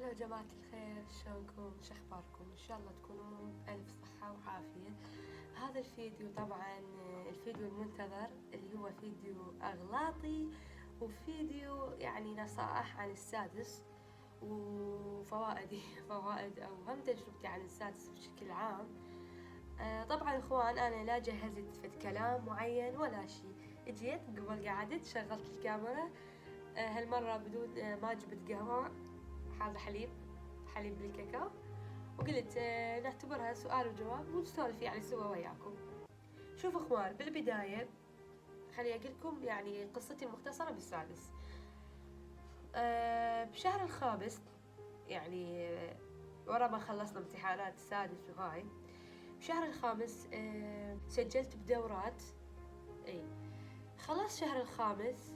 هلو جماعة الخير، شلونكم؟ شو اخباركم؟ ان شاء الله تكونوا بألف صحة وعافية. هذا الفيديو طبعا الفيديو المنتظر اللي هو فيديو اغلاطي، وفيديو يعني نصائح عن السادس وفوائدي فوائد او هم تجربتي عن السادس بشكل عام. طبعا اخوان، انا لا جهزت في كلام معين ولا شيء. اجيت قبل قعدت شغلت الكاميرا، هالمرة بدون ما جبت قهوة، هذا حليب بالكاكاو، وقلت نعتبرها سؤال وجواب ونسولف يعني سوا وياكم. شوف اخوان، بالبداية خلي اقولكم يعني قصتي المختصرة بالسادس. بشهر الخامس يعني ورا ما خلصنا امتحانات السادس وهاي، بشهر الخامس سجلت بدورات. اي خلاص شهر الخامس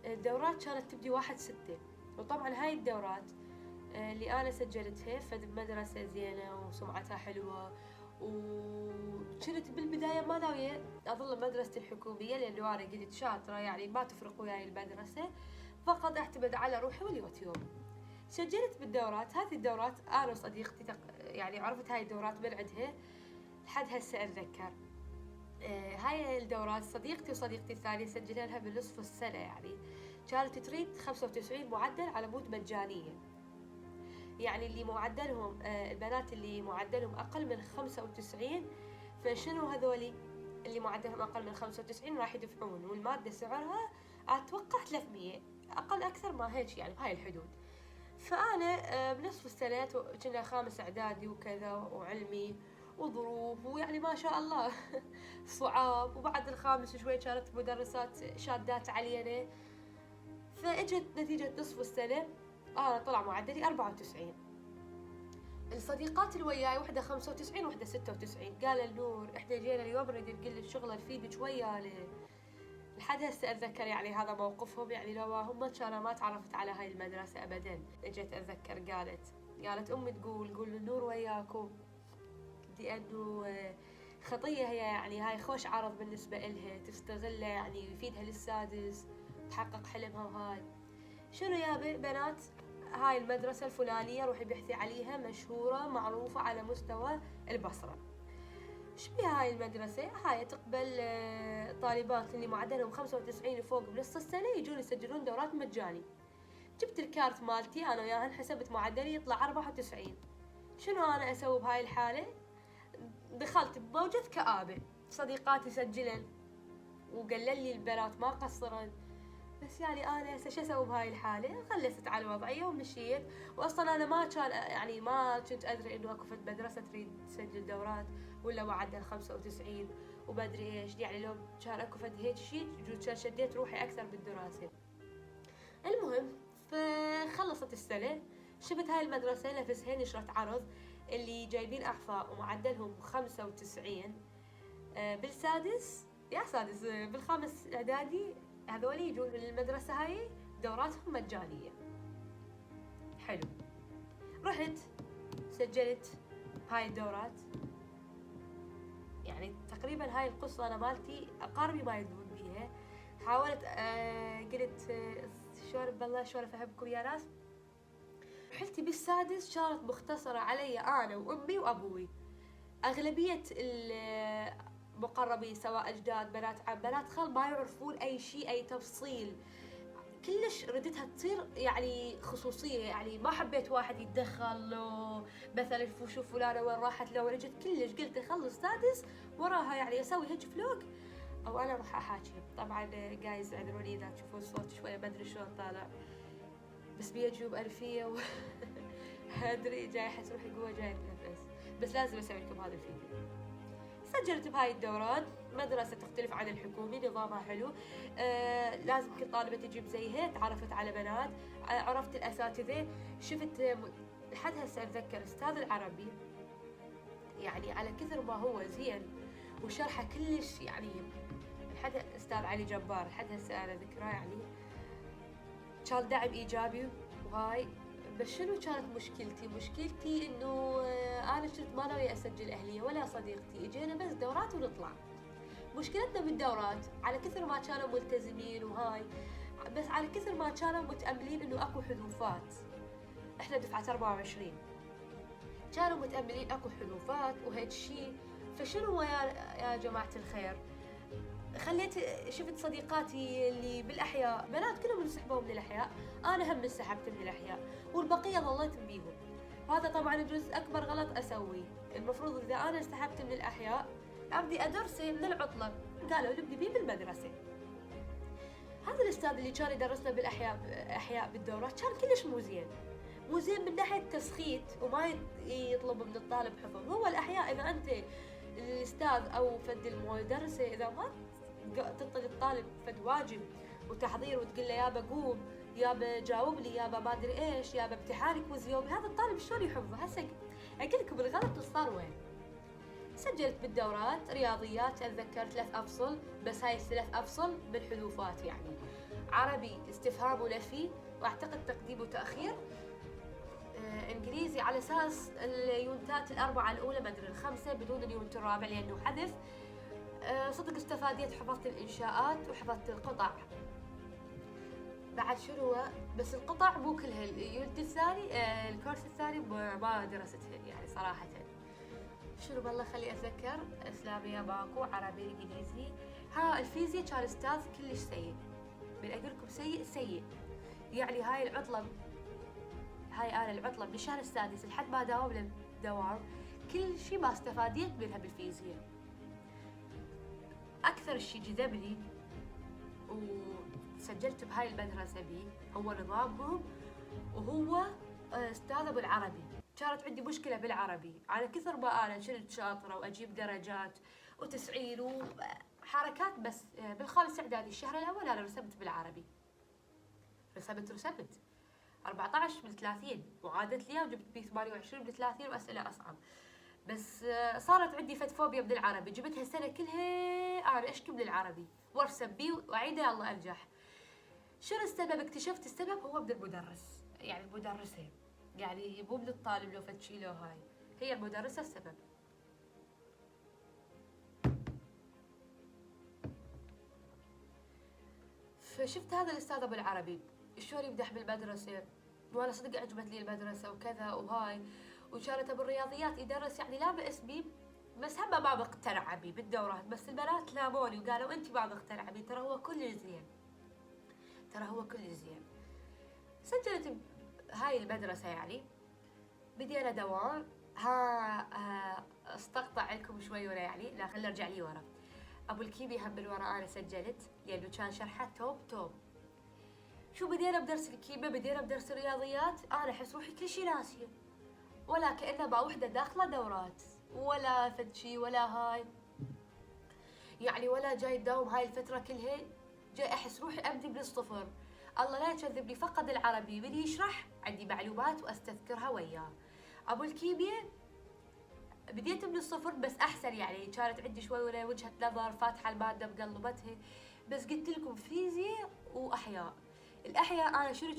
الدورات كانت تبدي 1/6، وطبعا هاي الدورات اللي أنا سجلتها فد بمدرسة زينة وسمعتها حلوة، وكنت بالبداية ما ناوية أظل مدرستي الحكومية لأنه أنا قلت شاطرة يعني ما تفرق وياي المدرسة، فقط أعتمد على روحي واليوت يوم. سجلت بالدورات، هذه الدورات أنا وصديقتي يعني عرفت هاي الدورات من عندها لحد هسه أتذكر. هاي الدورات صديقتي وصديقتي الثانية سجلها لها بنصف السنة، يعني كانت تريد 95 معدل على مود مجانية. يعني اللي معدلهم البنات اللي معدلهم أقل من 95، فشنو هذولي اللي معدلهم أقل من 95 راح يدفعون، والمادة سعرها أتوقع 300 أقل أكثر ما هيك، يعني بهاي الحدود. فأنا بنصف السنة كنا خامس إعدادي وكذا وعلمي وظروف، ويعني ما شاء الله صعاب، وبعد الخامس شوي كانت مدرسات شادات علينا، فاجت نتيجة نصف السنة أنا طلع معدلي 94. الصديقات اللي وياي وحدة 95 وحدة 96. قال النور احنا جينا اليوم نريد نقول لك شغلة نفيدك ويانا. لحد هسه اتذكر يعني هذا موقفهم، يعني لو هم كان ما تعرفت على هاي المدرسة ابدا. اجيت اتذكر قالت امي قول النور وياكم، لانه خطية هي، يعني هاي خوش عرض بالنسبة إلها تستغله، يعني يفيدها للسادس تحقق حلمها. وهاي شنو يا بنات، هاي المدرسة الفلانية روحي بحثي عليها، مشهورة معروفة على مستوى البصرة. شبيها هاي المدرسة؟ هاي تقبل طالبات اللي معدلهم 95 وفوق بنص السنة يجون يسجلون دورات مجاني. جبت الكارت مالتي أنا وياهن، حسبت معدلي يطلع 94. شنو أنا أسوي بهاي الحالة؟ دخلت بموجة كآبة، صديقاتي سجلن وقلل لي البنات ما قصرن، بس يعني انا هسه شو اسوي بهاي الحاله؟ غلست على وضعيه ومشيت. واصلا انا ما كان يعني ما كنت ادري انه اكو فد مدرسه تريد تسجل دورات ولا معدل 95 وما ادري ايش، يعني لو كان اكو فد هيك شيء كان شديت روحي اكثر بالدراسه. المهم فخلصت السنه، شفت هاي المدرسه نفسها نشرت عرض اللي جايبين احفاء ومعدلهم 95 بالسادس، يا سادس بالخامس اعدادي، هذول يجون للمدرسة هاي دوراتهم مجانية. حلو، رحت سجلت هاي الدورات. يعني تقريبا هاي القصة أنا مالتي أقاربي ما يدرون بيها. حاولت قلت شلون بالله شلون أفهمكم يا ناس. رحلتي بالسادس كانت مختصرة علي أنا وأمي وأبوي. أغلبية المقربين سواء أجداد بنات عم بنات خال ما يعرفون أي شيء أي تفصيل، كلش ردتها تصير يعني خصوصية، يعني ما حبيت واحد يتدخل له مثلا شوف فلانة وين راحت لو رجت، كلش قلت خلص سادس وراها يعني أسوي هيك فلوق أو أنا راح أحاكي. طبعا جايز اعذروني إذا تشوفون صوت شوية ما أدري شلون طالع، بس بيجوب أنفية أدري جاي أحس روحي قوة جاي أتنفس، بس لازم أسوي لكم هذا الفيديو. سجلت بهاي الدورات، مدرسة تختلف عن الحكومي، نظامها حلو. لازم كل طالبة تجيب زيها، تعرفت على بنات، عرفت الأساتذة، شفت لحد هسه أتذكر أستاذ العربي، يعني على كثر ما هو زين وشرحه كلش يعني، لحد أستاذ علي جبار لحد هسه أنا ذكراه، يعني كان دعم إيجابي وهاي. بس شنو كانت مشكلتي انه انا كنت ما ناوية اسجل اهلية ولا صديقتي، اجينا بس دورات ونطلع. مشكلتنا بالدورات على كثر ما كانوا ملتزمين وهاي، بس على كثر ما كانوا متأملين انه اكو حذوفات، احنا دفعة 24. كانوا متأملين اكو حذوفات وهيك شيء. فشنو يا جماعة الخير، شفت صديقاتي اللي بالأحياء بنات كلهم انسحبوا من الأحياء، أنا هم انسحبت من الأحياء والبقية ظليت بيهم. وهذا طبعا جزء أكبر غلط أسويه. المفروض إذا أنا انسحبت من الأحياء أبدي أدرس من العطلة. قالوا لي ابدي بيه بالمدرسة. هذا الأستاذ اللي كان يدرسنا بالأحياء بالدورات كان كلش مو زين من ناحية تسخيت، وما يطلب من الطالب حفظ. هو الأحياء إذا أنت الأستاذ أو فد المدرسة إذا ما تعطي الطالب فد واجب وتحضير وتقول له يابا قوم، يابا جاوب لي، يابا ما ادري ايش، يابا امتحانك يومي، هذا الطالب شلون يحفظه؟ هسه اقول لكم الغلط صار وين. سجلت بالدورات رياضيات اتذكر 3 افصل، بس هاي 3 افصل بالحذوفات يعني. عربي استفهام ونفي، واعتقد تقديم وتاخير. انجليزي على اساس اليونتات الاربعه الاولى ما ادري الخمسه بدون اليونت الرابع لانه حذف. صدق استفاديت، حفظت الإنشاءات وحفظت القطع. بعد شنو بس القطع مو كلها. اليونت الثاني الكورس الثاني ما درستها يعني صراحة. شنو بالله خلي أتذكر. إسلامية ماكو، عربي إنجليزي. الفيزياء كان أستاذ كلش سيء، من أقول لكم سيء يعني. هاي أنا العطلة من الشهر السادس لحد ما داومنا دوام كل شيء ما استفاديت منها بالفيزياء. أكثر شيء جذبني وسجلت بهاي المدرسة بيه هو نظامهم، وهو أستاذ بالعربي. كانت عندي مشكلة بالعربي، على كثر ما أنا كنت شاطرة وأجيب درجات وتسعير وحركات، بس بالخامس إعدادي الشهر الأول أنا رسبت بالعربي. رسبت 14 من 30 وعادت لي وجبت بيه 28 من 30 وأسئلة أصعب. بس صارت عندي فوبيا من العربي، جبتها السنة كلها أنا أشكي من العربي وارسم بيه وأعيده يلا أنجح. شنو السبب؟ اكتشفت السبب هو من المدرس، يعني المدرسة، يعني مو من الطالب لو فتشي له، هاي هي المدرسة السبب. فشفت هذا الأستاذ أبو العربي شلون يمدح بالمدرسة، وأنا صدق عجبت لي المدرسة وكذا وهاي. وكانت أبو الرياضيات يدرس يعني لا بأس بي، بس هم ما بقتنع بي بالدورات. بس البنات لاموني وقالوا انت ما بقتنع بي، ترى هو كل زين، سجلت هاي المدرسة يعني. بدينا دوام. استقطع لكم شوي ورا يعني، لا خلينا نرجع لي ورا. ابو الكيمياء هم بالورا انا سجلت لانه كان شرحه توب. شو بدينا بدرس الكيمياء، بدينا بدرس الرياضيات، انا احس روحي كل شيء ناسيه، ولا كأنه با وحده داخله دورات ولا فد شي ولا هاي يعني، ولا جاي تداوم هاي الفتره كلها. جاي احس روحي ابدي من الصفر. الله لا يكذبني، فقد العربي من يشرح عندي معلومات واستذكرها وياه. ابو الكيمياء بديت من الصفر بس احسن يعني، كانت عندي شوي ولا وجهه نظر فاتحه الماده مقلبتها. بس قلت لكم فيزياء واحياء. الاحياء انا شنو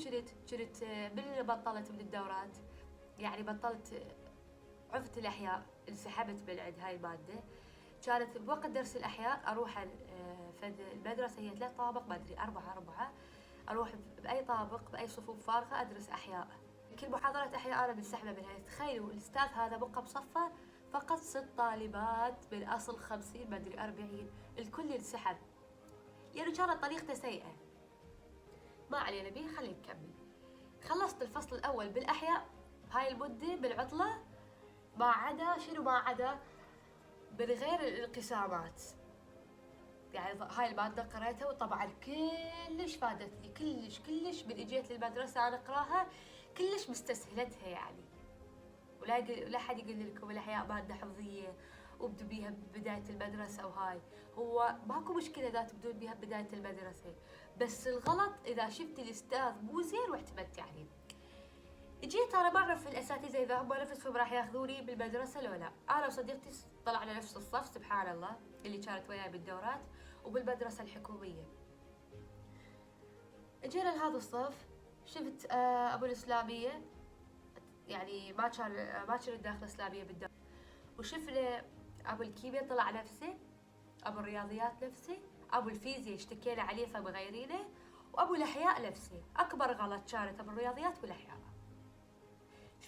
كنت من اللي بطلت من الدورات يعني، بطلت عفت الأحياء، انسحبت من عند هاي المادة. كانت بوقت درس الأحياء أروح المدرسة هي 3 طابق ما أدري 4 أروح بأي طابق بأي صفوف فارغة أدرس أحياء. كل محاضرة أحياء أنا منسحبة منها. تخيلوا الأستاذ هذا بقى بصفه فقط 6 طالبات من أصل 50 ما أدري 40، الكل انسحب يعني كانت طريقته سيئة. ما علينا بيه، خلينا نكمل. خلصت الفصل الأول بالأحياء هاي المدة بالعطلة، ما عدا بالغير الانقسامات يعني. هاي المادة قريتها وطبعا كلش فادتني، كلش من اجيت للمدرسة انا اقراها كلش مستسهلتها يعني. ولا حد يقول لكم الأحياء مادة حفظية وابدوا بيها ببداية المدرسة وهاي. هو ماكو مشكلة اذا تبدون بيها ببداية المدرسة، بس الغلط اذا شفت الاستاذ مو زين واعتمدتي عليه. جيت انا ما اعرف الاساتذه اذا هم نفسهم راح ياخذوني بالمدرسه لو لا. انا وصديقتي طلعنا نفس الصف سبحان الله اللي كانت وياي بالدورات وبالمدرسه الحكوميه. جينا لهذا الصف، شفت ابو الاسلاميه يعني ما كانت داخله اسلاميه بالدورة، وشفنا ابو الكيمياء طلع نفسه، ابو الرياضيات نفسه، ابو الفيزياء اشتكينا عليه فمغيرينه، وابو الاحياء نفسه. اكبر غلط كانت ابو الرياضيات والاحياء.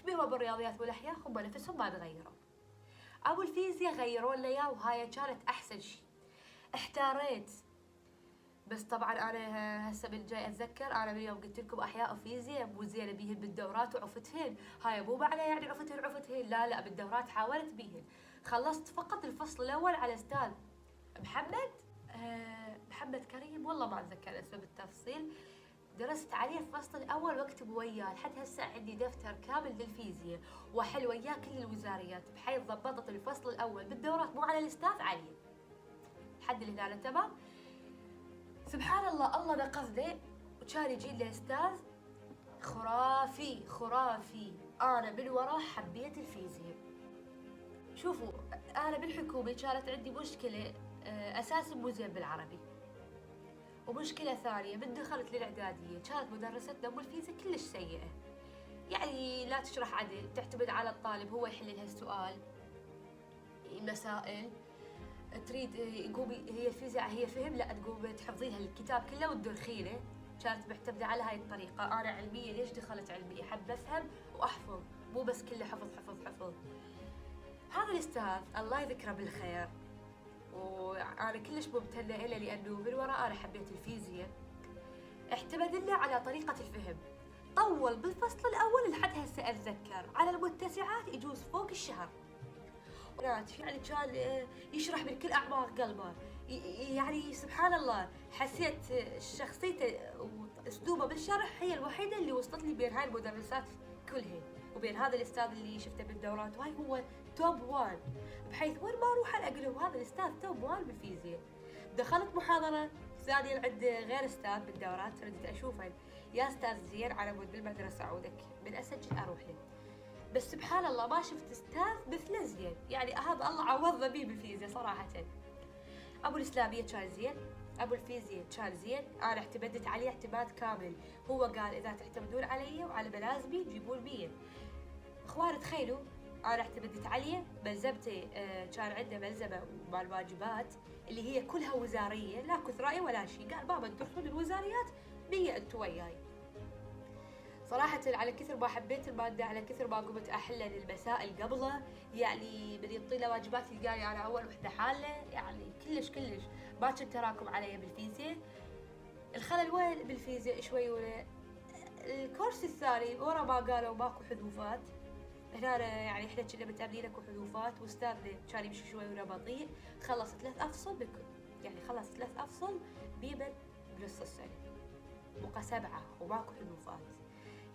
شبيهه بالرياضيات والاحياء هم نفسهم ما تغيروا. ابو الفيزياء غيروا لنا اياه وهاي كانت احسن شيء. احتاريت، بس طبعا انا هسه بالجاي اتذكر انا من يوم قلت لكم احياء وفيزياء مو زينه بيهن بالدورات وعفتهن، هاي مو معنى يعني عفتهن، لا بالدورات حاولت بيهن. خلصت فقط الفصل الاول على استاذ محمد محمد كريم، والله ما اتذكر اسمه بالتفصيل. درست عليه الفصل الاول واكتب وياه، لحد هسه عندي دفتر كامل للفيزياء واحل وياه كل الوزاريات، بحيث ضبطت الفصل الاول بالدورات مو على الاستاذ عليه. لحد هنا تمام. سبحان الله، الله نقذني وكان يجي لي استاذ خرافي. انا من وراه حبيت الفيزياء. شوفوا، انا بالحكومه كانت عندي مشكله، اساسي مو زين بالعربي، ومشكله ثانيه من دخلت للاعداديه كانت مدرستنا بالفيزياء كلش سيئه. يعني لا تشرح عدل، تعتمد على الطالب هو يحل لها السؤال، مسائل تريد يقوم هي الفيزياء هي فهم، لا تقوم تحفظيها الكتاب كله وتدرخينه. كانت معتمده على هاي الطريقه. انا علميه، ليش دخلت علميه؟ حب افهم واحفظ، مو بس كله حفظ. هذا الاستاذ الله يذكره بالخير، وانا كلش ممتنه له لانه من وراء انا حبيت الفيزياء. اعتمد لنا على طريقه الفهم، طول بالفصل الاول لحد هسه اتذكر على المتسعات يجوز فوق الشهر. يعني كان يشرح من كل اعماق قلبه. يعني سبحان الله، حسيت شخصيته واسلوبه بالشرح هي الوحيده اللي وصلت لي بين هاي المدرسات كلهن وبين هذا الاستاذ اللي شفته بالدورات، وهاي هو توب 1، بحيث وين ما اروح اقول لهم هذا الاستاذ توب 1 بالفيزياء. دخلت محاضره ثانيه عند غير استاذ بالدورات، ردت اشوفه، يا استاذ زين على مود بالمدرسه عودك من اسجل اروح له. بس سبحان الله ما شفت استاذ مثله زين، يعني هذا الله عوضنا بيه بالفيزياء صراحه. ابو الاسلاميه كان زين، ابو الفيزياء كان زين، انا اعتمدت عليه اعتماد كامل. هو قال اذا تعتمدون علي وعلى ملازمي جيبون 100. اخوان تخيلوا، انا اعتمدت عليه، ملزمتي كان عنده ملزمه مال واجبات اللي هي كلها وزاريه، لا كثرائي ولا شيء. قال بابا تدخلون الوزاريات 100 انتوا وياي. صراحة على كثر ما حبيت المادة، على كثر ما قمت أحل المسائل قبله، يعني من يعطينا واجبات يلقاني أنا أول وحدة حالة، يعني كلش ما كنت تراكم علي بالفيزياء. الخلل وين بالفيزياء شوي ولا الكورس الثاني ورا ما قالوا ماكو حذوفات. هنا يعني احنا كنا متأملين اكو حذوفات، واستاذنا كان يمشي شوي ولا بطيء. خلص 3 أفصل يعني خلص 3 أفصل بيمن بنص السنة، بقى 7 وماكو حذوفات.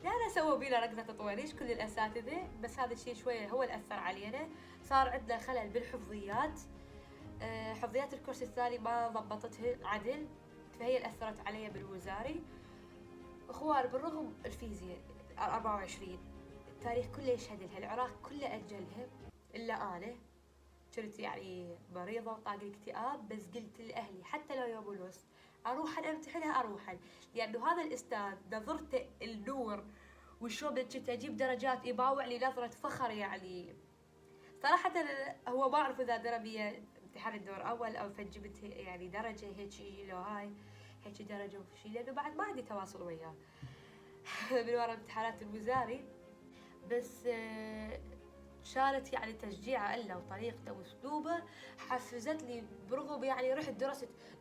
لا سووا بينا ركضة طويليش كل الأساتذة، بس هذا الشيء شوية هو اللي أثر علينا. صار عندنا خلل بالحفظيات، حفظيات الكورس الثاني ما ضبطتها عدل، فهي اللي أثرت علي بالوزاري. أخوان بالرغم الفيزياء 24 التاريخ كله يشهد لها، العراق كله أجلها إلا أنا. كنت يعني مريضة وطاق الاكتئاب، بس قلت لأهلي حتى لو يوم الوسط أروح أمتحنها، لأنه هذا الأستاذ نظرته النور، وشلون كنت أجيب درجات يباوع لي نظرة فخر. يعني صراحة هو ما أعرف إذا دربي امتحان الدور أول أو فجبت يعني درجة هيك، لو هاي هيك درجة وشي، لأنه بعد ما عندي تواصل وياه من وراء امتحانات الوزاري. بس كانت يعني تشجيعه له وطريقته واسلوبه حفزت لي. برغم يعني رحت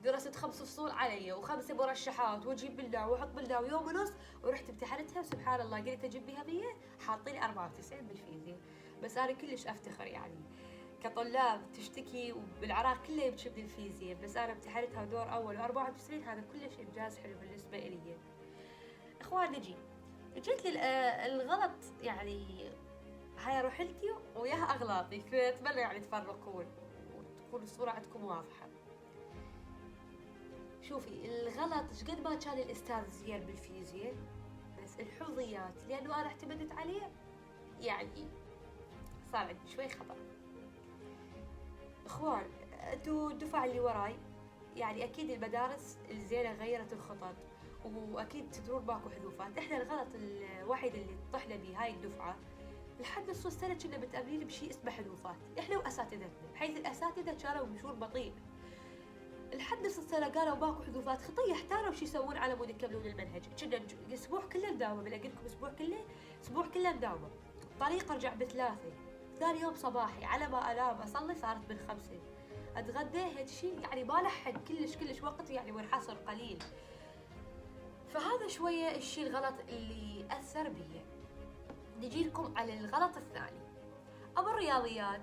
درست 5 فصول علي و5 مرشحات واجيب بالله واحط بالله ويوم ونص، ورحت امتحنتها وسبحان الله قلت اجيب بها 100، حاطين 94 بالفيزياء. بس انا كلش افتخر يعني كطلاب تشتكي وبالعراق كله يبكي من الفيزياء، بس انا امتحنتها دور اول و94، هذا كلش انجاز حلو بالنسبه لي. اخوان جيت لي الغلط، يعني هاي رحلتي وياها اغلاطي، فاتمنى يعني تفرقون وتكون الصورة عندكم واضحة. شوفي الغلط شقد ما كان الاستاذ زين بالفيزياء، بس الحفظيات لانه انا اعتمدت عليه يعني صار عندي شوي خطأ. اخوان انتوا الدفعة اللي وراي، يعني اكيد المدارس الزينة غيرت الخطط، واكيد تدرون ماكو حذوفات. احنا الغلط الوحيد اللي طحنا به هاي الدفعة، لحد نص السنة كنا متأملين بشيء اسمه حذوفات، احنا واساتذتنا، بحيث الاساتذة كانوا يمشون بطيء. لحد نص السنة قالوا ماكو حذوفات، خطية احتاروا شو يسوون على مود يكملون المنهج. كنا الاسبوع كله نداوم، اقول لكم اسبوع كله نداوم. طريق ارجع ب3. ثاني يوم صباحي على ما انام اصلي صارت ب5. اتغدى هيك شيء يعني ما لحق كلش وقت يعني منحصر قليل. فهذا شوية الشيء الغلط اللي أثر بي. نجي لكم على الغلط الثاني. أبو الرياضيات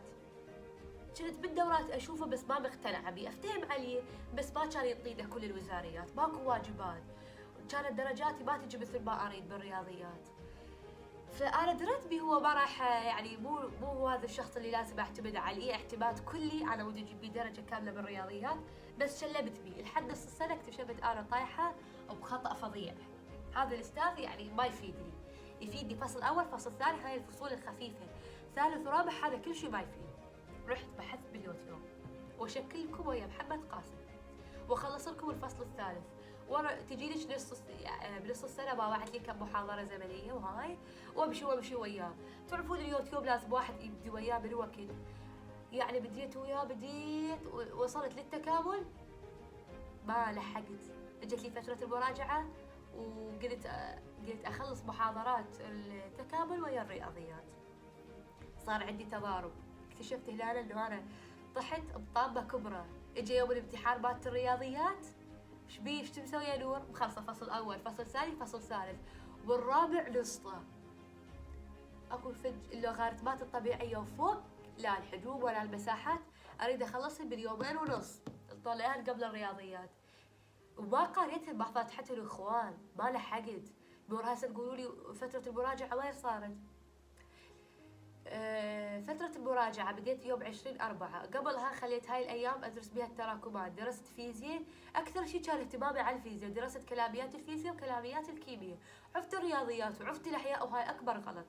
كنت بالدورات أشوفه بس ما مقتنعة بيه، أفتهم عليه بس ما كان يعطينا كل الوزاريات، ماكو واجبات، كانت درجاتي ما تجي مثل ما أريد بالرياضيات. فأنا دريت بيه هو ما راح يعني مو هو هذا الشخص اللي لازم أعتمد عليه اعتماد كلي، أنا ودي أجيب بيه درجة كاملة بالرياضيات، بس شلبت بيه لحد نص السنة اكتشفت أنا طايحة وبخطأ فظيع. هذا الأستاذ يعني ما يفيدني، يفيدني فصل أول فصل ثاني هاي الفصول الخفيفة، ثالث ورابع هذا كل شيء ما يفيد. رحت بحثت باليوتيوب وأشكل لكم ويا محمد قاسم وأخلص لكم الفصل الثالث، ورا تجي لك بنص السنه باوعد لي كم محاضره زمنيه وهاي وامشي وياه. تعرفون اليوتيوب لازم واحد يبدي وياه بالوقت، يعني بديت وياه وصلت للتكامل ما لحقت. اجت لي فتره المراجعه وقلت اخلص محاضرات التكامل ويا الرياضيات، صار عندي تضارب. اكتشفت هنا انه انا طحت بطامه كبرى. اجى يوم الامتحان مالت الرياضيات، ايش بيه ايش مسوي يا نور؟ مخلصه فصل اول فصل ثاني فصل ثالث والرابع نصه. اكو اللوغاريتمات الطبيعيه وفوق لا الحجوم ولا المساحات اريد اخلصها باليومين ونص نطلعها قبل الرياضيات، وما قريتها ما فتحت الاخوان ما لحقت. نور هسه تقولوا لي فتره المراجعه وين صارت؟ فترة المراجعة بديت يوم 20/4، قبلها خليت هاي الأيام أدرس بها التراكمات، درست فيزياء، أكثر شيء كان اهتمامي على الفيزياء، درست كلاميات الفيزياء وكلاميات الكيمياء، عرفت الرياضيات وعرفت الأحياء وهاي أكبر غلط.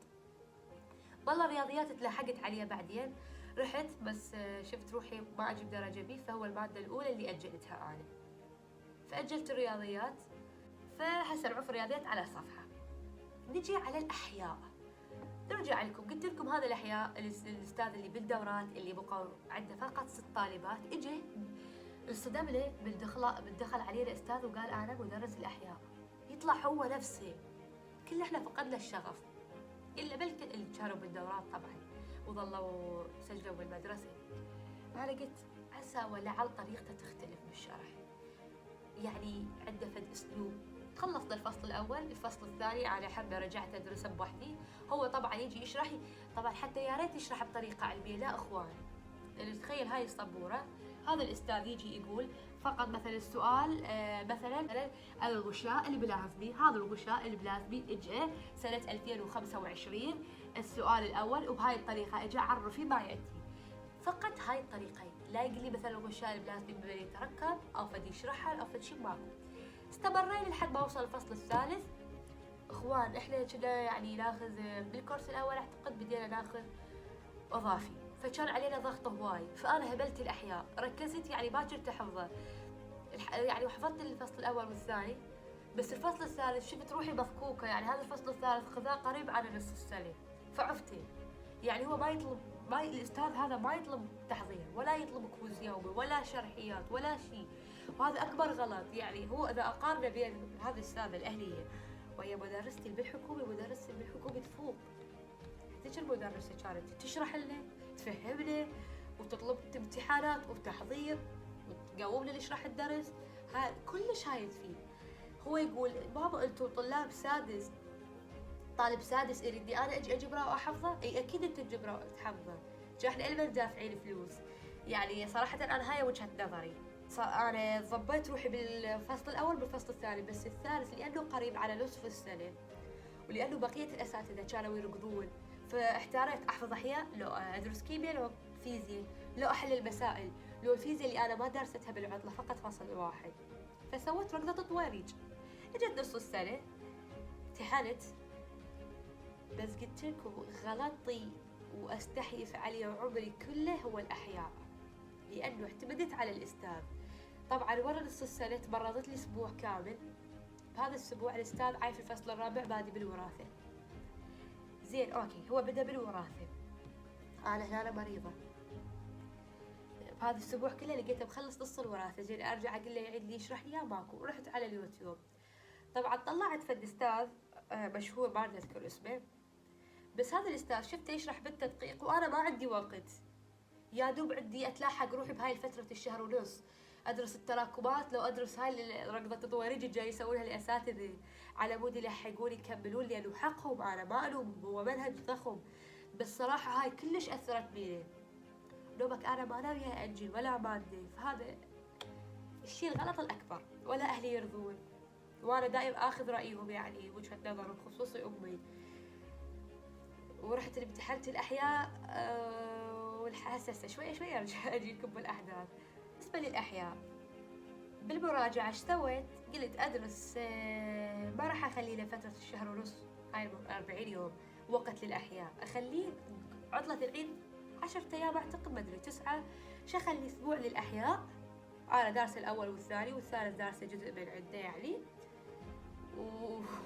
والله الرياضيات تلاحقت عليها بعدين، رحت بس شفت روحي ما أجيب درجة بيه، فهو المادة الأولى اللي أجلتها أنا، فأجلت الرياضيات. فهسه نعرف الرياضيات على صفحة. نجي على الأحياء. نرجع لكم قلت لكم هذا الاحياء الاستاذ اللي بالدورات اللي بقوا عنده فقط 6 طالبات، اجى انصدم له بالدخل عليه الاستاذ وقال انا مدرس الاحياء. يطلع هو نفسه. كل احنا فقدنا الشغف الا بالكل اللي كانوا بالدورات طبعا وظلوا سجلوا بالمدرسه. انا قلت عسى ولعل طريقته تختلف بالشرح، يعني عنده فد اسلوب. خلصنا الفصل الاول، الفصل الثاني انا حابه رجعت ادرسه بوحدي. هو طبعا يجي يشرح، طبعا حتى يا ريت يشرح بطريقه علميه، لا اخوان. اللي تخيل هاي السبوره، هذا الاستاذ يجي يقول فقط مثلا السؤال مثلا الغشاء البلازمي، هذا الغشاء البلازمي اجى سنه 2025 السؤال الاول وبهاي الطريقه اجى عرفي ما ياتي. فقط هاي الطريقين، لا يقول لي مثلا الغشاء البلازمي بما يتركب او فد يشرحها او فد شيء ماكو. استمرينا لحد ما وصل الفصل الثالث. اخوان احنا كنا يعني ناخذ بالكورس الاول اعتقد بدينا ناخذ اضافي، فكان علينا ضغط هواي، فانا هبلت الاحياء، ركزت يعني ما كنت احفظه يعني وحفظت الفصل الاول والثاني، بس الفصل الثالث شفت روحي مفكوكه، يعني هذا الفصل الثالث خذاه قريب على نص السنه، فعفتي. يعني هو الاستاذ هذا ما يطلب تحضير ولا يطلب كويز يومي ولا شرحيات ولا شيء، وهذا اكبر غلط. يعني هو اذا اقارن بين هذا الاستاذ الاهليه وهي مدرستي بالحكومي، مدرستي بالحكومي تفوق. تجي المدرسه كانت تشرح لنا تفهمنا وتطلب امتحانات وتحضير وتقوم لنا نشرح الدرس، كلش هاي تفيد. هو يقول بابا انتم طلاب سادس، طالب سادس يريدني انا اجي اجبره واحفظه؟ اي اكيد انت تجبره وتحفظه، احنا النا دافعين فلوس. يعني صراحه انا هاي وجهه نظري. انا ضبيت روحي بالفصل الاول بالفصل الثاني، بس الثالث لانه قريب على نصف السنه ولانه بقيه الاساتذه كانوا يرقدون، فاحتاريت احفظ احياء لو ادرس كيمياء لو فيزياء لو احل المسائل لو الفيزياء اللي انا ما درستها بالعطله فقط فصل واحد. فسويت ركضه طواريج. اجت نص السنه امتحنت، بس قلت لكم غلطي واستحيف عليه عمري كله هو الاحياء، لانه اعتمدت على الاستاذ. طبعا ورا نص السنه تمرضت لي اسبوع كامل. بهذا الاسبوع الاستاذ عايف الفصل الرابع بادي بالوراثه. زين اوكي هو بدا بالوراثه، انا هنا مريضه. بهذا الاسبوع كله لقيته مخلص نص الوراثه، زين ارجع اقول له يعيد لي يشرح لي ماكو. رحت على اليوتيوب، طبعا طلعت فد استاذ مشهور ما نذكر اسمه، بس هذا الأستاذ شفته يشرح بالتدقيق وأنا ما عندي وقت، يا دوب عندي أتلاحق روحي بهاي الفترة الشهر ونص أدرس التراكمات، لو أدرس هاي الركضة التطويرية جاي يسوونها الأساتذة على مود يلحقون يكملون، لأنه حقهم أنا ما ألومهم، هو منهج ضخم، بس صراحة هاي كلش أثرت بيني. نومك أنا ما ناوية أأجل ولا مادة، فهذا الشيء الغلط الأكبر، ولا أهلي يرضون، وأنا دائما آخذ رأيهم يعني وجهة نظرهم خصوصي أمي. ورحت امتحنت الأحياء والحساسة شوية شوية أرجع أجيكم بالأحداث. بالنسبة للأحياء بالمراجعة ايش سويت؟ قلت أدرس ما راح أخلي له فترة الشهر ونص، هاي 40 يوم وقت للأحياء، أخليه عطلة العيد 10 أيام أعتقد، ما أدري 9، شو أخلي أسبوع للأحياء. أنا دارسة الأول والثاني، والثالث دارسة جزء من عنده يعني،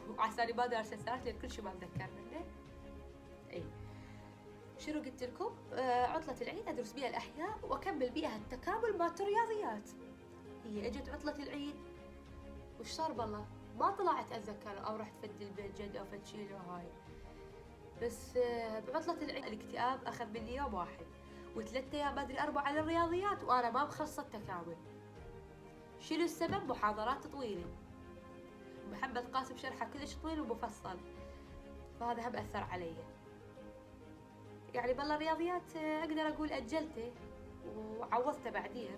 وعساني ما دارسة الثالث لأن كل شيء ما أتذكر منه. اي شنو قلت لكم؟ عطلة العيد ادرس بيها الاحياء واكمل بيها التكامل مالت الرياضيات. هي اجت عطلة العيد وش صار بالله؟ ما طلعت اتذكر او رحت فد البيت جد او فد شي هاي، بس بعطلة العيد الاكتئاب اخذ مني يوم واحد و3 ايام ما ادري 4 على الرياضيات وانا ما مخلصة التكامل. شنو السبب؟ محاضرات طويلة، محمد قاسم شرحه كلش طويل ومفصل، فهذا هم اثر علي. يعني بالله الرياضيات اقدر اقول اجلته وعوضته بعدين،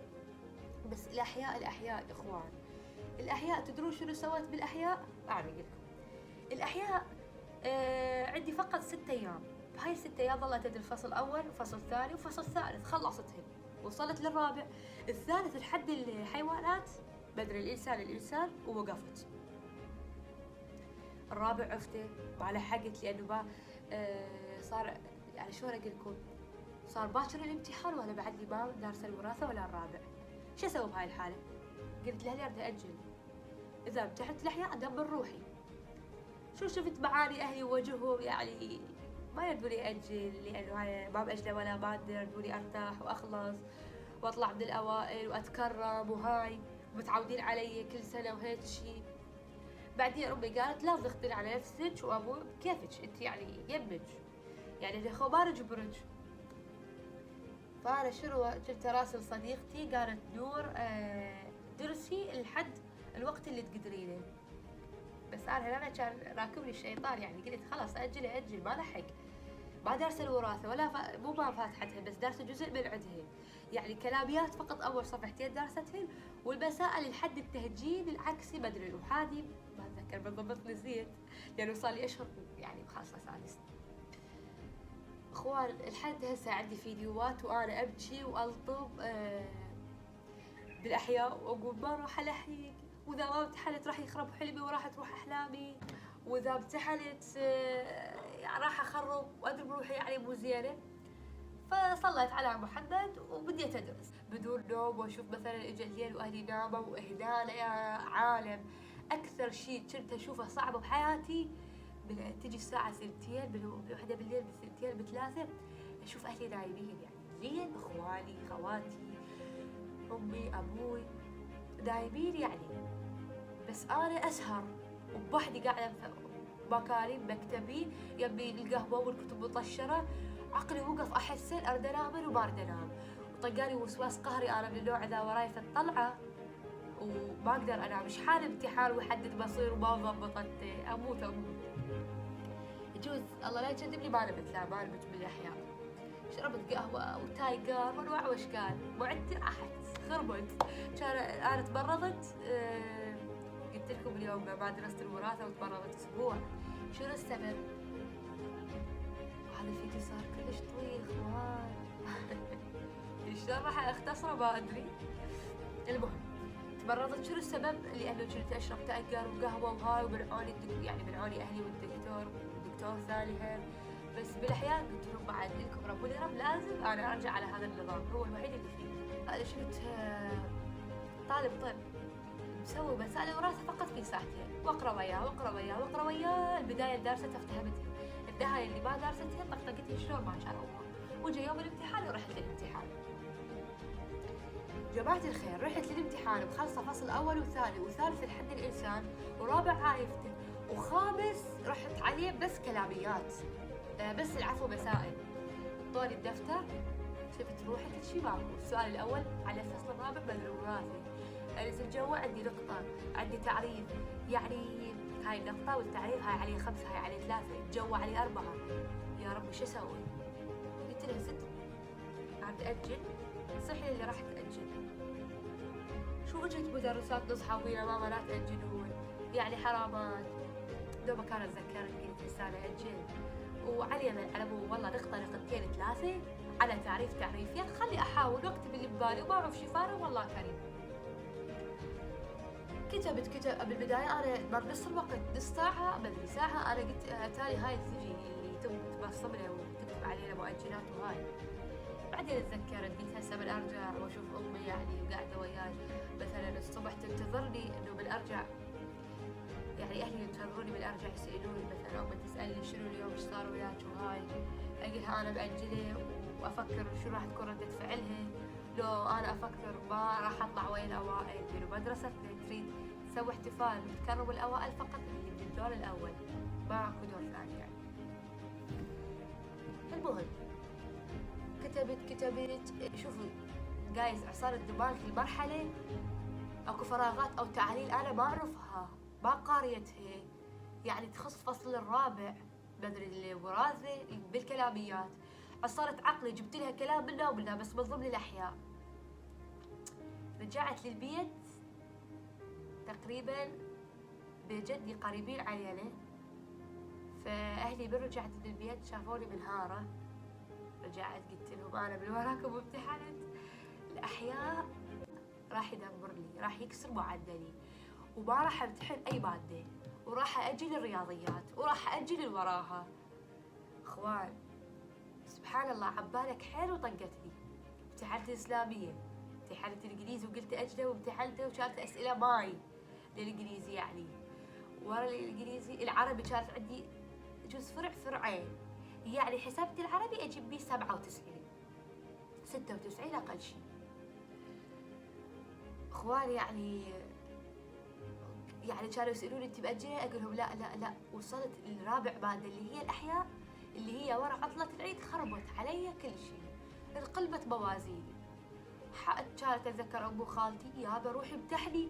بس الاحياء اخوان، الاحياء تدرون شنو سويت بالاحياء؟ انا اقول لكم. الاحياء عندي فقط 6 ايام، بهاي 6 ايام ظلت ادرس فصل اول وفصل ثاني وفصل ثالث، خلصتهم وصلت للرابع. الثالث لحد الحيوانات بدري الانسان ووقفت. الرابع عفته ما لحقت لانه ما صار يعني شلون اقول لكم، صار باكر الامتحان وانا بعد لي ما دارسه الوراثه ولا الرابع. شو اسوي بهاي الحاله؟ قلت لاهلي اريد اجل، اذا امتحنت الاحياء ادبر روحي. شو شفت معاني اهلي ووجههم يعني ما يردوني اجل، لانه هاي ما باجله ولا ماده، يردوني ارتاح واخلص واطلع من الاوائل واتكرم، وهاي متعودين علي كل سنه وهيك شيء. بعدين امي قالت لا تضغطين على نفسك، وابوي كيفك انت يعني يمك يعني الاخو ما نجبرج. فانا شنو كنت راسل صديقتي قالت نور درسي لحد الوقت اللي تقدرينه، بس انا هنا كان راكبني الشيطان يعني قلت خلاص اجل ما لحق، ما دارسه الوراثه ولا مو ما فاتحتها، بس دارسه جزء من عندها يعني كلاميات فقط اول صفحتين دارستهن، والمسائل لحد التهجين العكسي ما ادري الوحادي ما اتذكر بالضبط نسيت لانه صار لي اشهر يعني خاصه سادس. اخوان لحد هسه عندي فيديوهات وانا ابكي والطم بالاحياء واقول ما راح الحق، واذا ما امتحنت راح يخرب حلمي وراح تروح احلامي، واذا امتحنت راح اخرب وادري بروحي يعني مو زينه. فصليت على محمد وبديت ادرس بدون نوم، واشوف مثلا اجى الليل واهلي ناموا وهنا يا عالم. اكثر شيء كنت اشوفه صعب بحياتي تجي الساعة 2 بوحدة بالليل ب2 ب3 اشوف اهلي نايمين، يعني لين اخواني خواتي امي ابوي نايمين يعني، بس انا اسهر وبوحدي قاعدة مكاني بمكتبي يمي القهوة والكتب مطشرة، عقلي وقف احسن اريد انام وما اريد انام، وطقاني وسواس قهري. انا من النوع اذا وراي في الطلعة وما اقدر انام، مش حال امتحان ويحدد مصير وما ضبطت اموت. يجوز الله لا يكذبني ما نمت، لا ما نمت بالاحياء، شربت قهوة وتايجر وانواع واشكال، معدتي راحت خربت. كان انا تمرضت قلت لكم اليوم ما درست الوراثة وتمرضت اسبوع. شنو السبب؟ هذا الفيديو صار كلش طويل اخوان شلون راح اختصره ما ادري. المهم تمرضت شنو السبب؟ لانه كنت اشرب تايجر وقهوة وهاي، ومنعوني يعني منعوني اهلي والدكتور ثاني هم. بس بالاحياء قلت لهم بعد لكم ربوني رب لازم انا ارجع على هذا النظام، هو الوحيد اللي فيه. انا شفت طالب طب مسوي مسائل الوراثه فقط في ساعتين، واقرا وياه البدايه الدارسه افتهمتها، النهايه اللي ما دارستها طقطقتها شلون ما كان امها. وجا يوم الامتحان ورحت للامتحان. جماعة الخير رحت للامتحان مخلصة فصل أول وثاني وثالث لحد الإنسان ورابع عايفته وخامس رحت عليه بس كلاميات. بس العفو مسائل. طولي الدفتر، شفت روحي كل شي ماكو. السؤال الأول على الفصل الرابع بدل الوراثي. أنزل جوا عندي نقطة، عندي تعريف، يعني هاي النقطة والتعريف هاي عليه 5 هاي عليه 3 جوا عليه 4. يا رب شو أسوي؟ قلت لها ست عم تأجل؟ صحي اللي راح تأجل. شو اجت مدرسات نصحى فينا ماما لا تأجلون، يعني حرامات. دوبا كانت ذكرتني قلت لسانة أجل. على ابو والله نقطة نقطتين 3 على تعريفيات. خلي احاول واكتب اللي ببالي وما اعرف شي فارغ والله كريم. كتب بالبداية انا مر نص الوقت، نص ساعة مدري ساعة، انا قلت تالي هاي تجي اللي تبصم له وتكتب علينا مؤجلات وهاي. بعدين تذكرت قلت هسه من ارجع واشوف امي يعني وقاعدة وياي مثلا الصبح تنتظرني انه من ارجع، يعني اهلي ينتظروني من ارجع يسالوني مثلا امي تسالني شنو اليوم ايش صار وياك وهاي، اقولها انا مأجله وافكر شو راح تكون ردة فعلها. لو انا افكر ما راح اطلع ويا الاوائل، لانه مدرستنا تريد تسوي احتفال وتكرم الاوائل فقط اللي بالدور الاول، ماكو دور ثاني يعني. المهم كتبت شوفوا جايز عصارة دماغ المرحلة اكو فراغات او تعاليل انا ما اعرفها ما قاريتها، يعني تخص فصل الرابع بدري الوراثة بالكلاميات. عصرت عقلي جبت لها كلام منا ومنا بس من ضمن الأحياء. رجعت للبيت تقريبا بجدي قريبين علينا، فأهلي من رجعت للبيت شافوني منهارة. رجعت قلت لهم أنا من وراكم امتحنت الأحياء راح يدمر لي، راح يكسر معدلي، وما راح امتحن أي مادة، وراح أجل الرياضيات وراح أجل اللي وراها. اخوان سبحان الله عبالك حيل وطقتني. امتحنت الإسلامية، امتحنت الإنجليزي وقلت أجله وامتحنته وكانت أسئلة ماي للإنجليزي يعني. ورا الإنجليزي العربي كانت عندي جزء فرعين، يعني حسبت العربي أجيب بيه 97 96 أقل شيء. اخواني يعني كانوا يسألوني انت مأجلة؟ اقول لهم لا لا لا. وصلت الرابع مادة اللي هي الأحياء اللي هي ورا عطلة العيد خربت علي كل شيء، انقلبت موازيني. كانت اتذكر ابو خالتي يابا روحي امتحني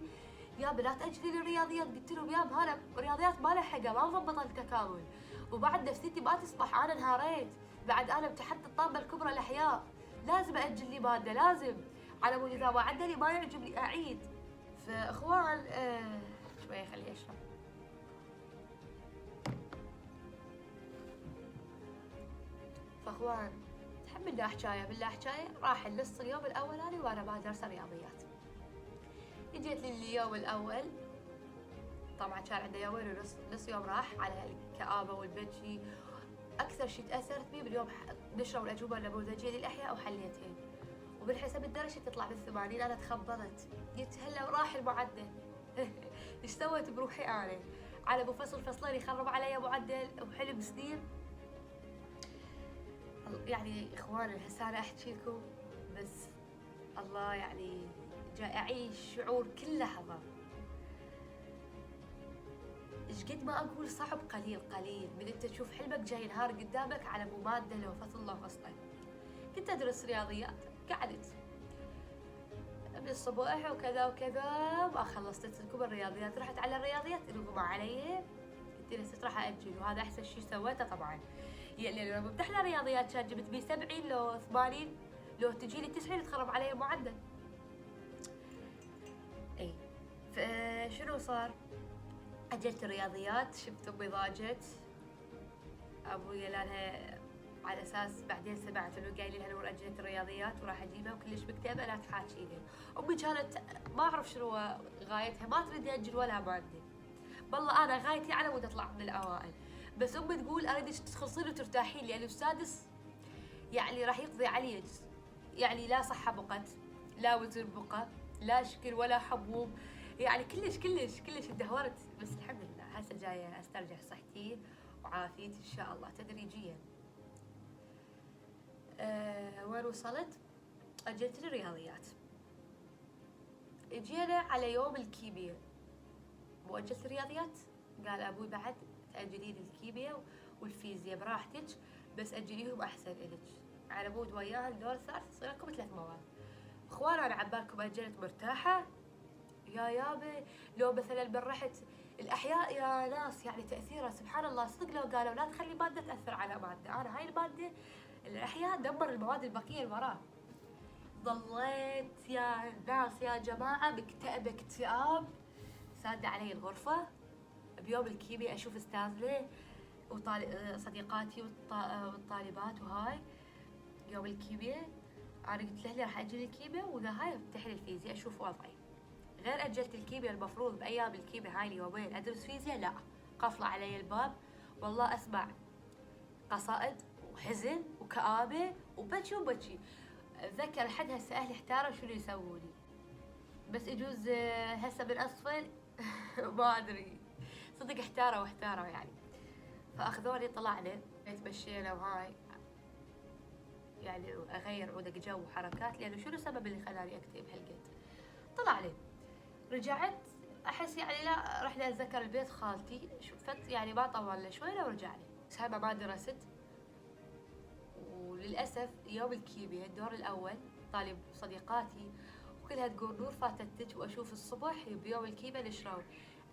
يابا لا تأجلي الرياضيات. قلت لهم يابا هذا رياضيات ما لها حقها ما مضبط التكامل، وبعد نفسيتي ما تسمح انا انهاريت. بعد انا امتحنت الطامة الكبرى الأحياء لازم أجل لي مادة لازم، على مود اذا معدلي ما يعجبني اعيد. فاخوان شوية خلي اشرب. فاخوان تحب بالله حكاية راح النص اليوم الاولاني وانا ما دارسة رياضيات. اجيت لي اليوم الاول طبعا كان عنده يومين ونص، نص يوم راح على الكآبة والبجي. اكثر شيء تأثرت به باليوم نشروا الاجوبة النموذجية للاحياء وحليتها، وبالحساب الدرجة تطلع بال80. انا تخبطت قلت هلا وراح المعدل. ايش سويت بروحي انا؟ على ابو فصلين يخرب علي معدل وحلم سنين. يعني اخواني هسه انا احكي لكم بس الله يعني جاي اعيش شعور كل لحظة. ايش قد ما اقول صعب قليل من انت تشوف حلمك جاي ينهار قدامك على مو مادة لو فصل لو فصلين. كنت ادرس رياضيات قعدت من الصبح وكذا ما خلصت لكم الرياضيات، رحت على الرياضيات اغمى علي. قلت لها ست راح اجل، وهذا احسن شيء سويته طبعا. يعني لو امتحنا رياضيات كان جبت بي 70 لو 80 لو تجي لي 90 تخرب علي المعدل. اي فشنو صار؟ اجلت الرياضيات، شفت امي ضاجت، ابويا لها على اساس بعدين سمعت انه قايلين لها نور اجلت الرياضيات وراح اجيبها وكلش مكتئبه لا تحاكي لي. امي كانت ما اعرف شنو غايتها، ما تريد اجل ولا ماده. والله انا غايتي على مود اطلع من الاوائل، بس امي تقول اريدك تخلصين وترتاحين لان السادس يعني راح يقضي عليك، يعني لا صحه بقت لا وزن بقى لا شكل ولا حبوب، يعني كلش اندهورت. بس الحمد لله هسه جايه استرجع صحتي وعافيتي ان شاء الله تدريجيا. وين وصلت؟ اجلت الرياضيات، اجينا على يوم الكيمياء. مو اجلت الرياضيات؟ قال ابوي بعد تاجلين الكيمياء والفيزياء براحتك، بس اجليهم احسن الك، على مود وياها الدور الثالث يصير لكم 3 مواد. اخوان انا عبالكم اجلت مرتاحه يا يابا. لو مثلا برحت الاحياء يا ناس يعني تاثيرها سبحان الله، صدق لو قالوا لا تخلي ماده تاثر على ماده، انا هاي الماده الاحياء دمر المواد الباقيه اللي وراه. ظليت يا ناس يا جماعه مكتئبه اكتئاب سادة علي الغرفه. بيوم الكيمياء اشوف استاذنا صديقاتي والطالبات وهاي. يوم الكيمياء انا قلت له راح اجل الكيمياء واذا هاي افتح لي الفيزياء اشوف وضعي. غير اجلت الكيمياء المفروض بايام الكيمياء هاي اليومين ادرس فيزياء، لا قفله علي الباب والله اسمع قصائد وحزن وكآبه وبكي وبكي. اتذكر لحد هسه اهلي احتاروا شنو يسووا لي، بس يجوز هسه بالاصفل ما ادري صدق احتاروا يعني. فاخذوني طلعنا تمشينا وهاي يعني اغير عودق جو وحركات، لانه شنو السبب اللي خلاني اكتئب هالقد. طلعنا رجعت احس يعني لا رحنا اتذكر البيت خالتي شفت يعني ما طولنا شوي ورجعنا. بس هذا ما درست. وللاسف يوم الكيمياء الدور الاول طالب صديقاتي وكلها تقول نور فاتتك، واشوف الصبح بيوم الكيمياء نشروا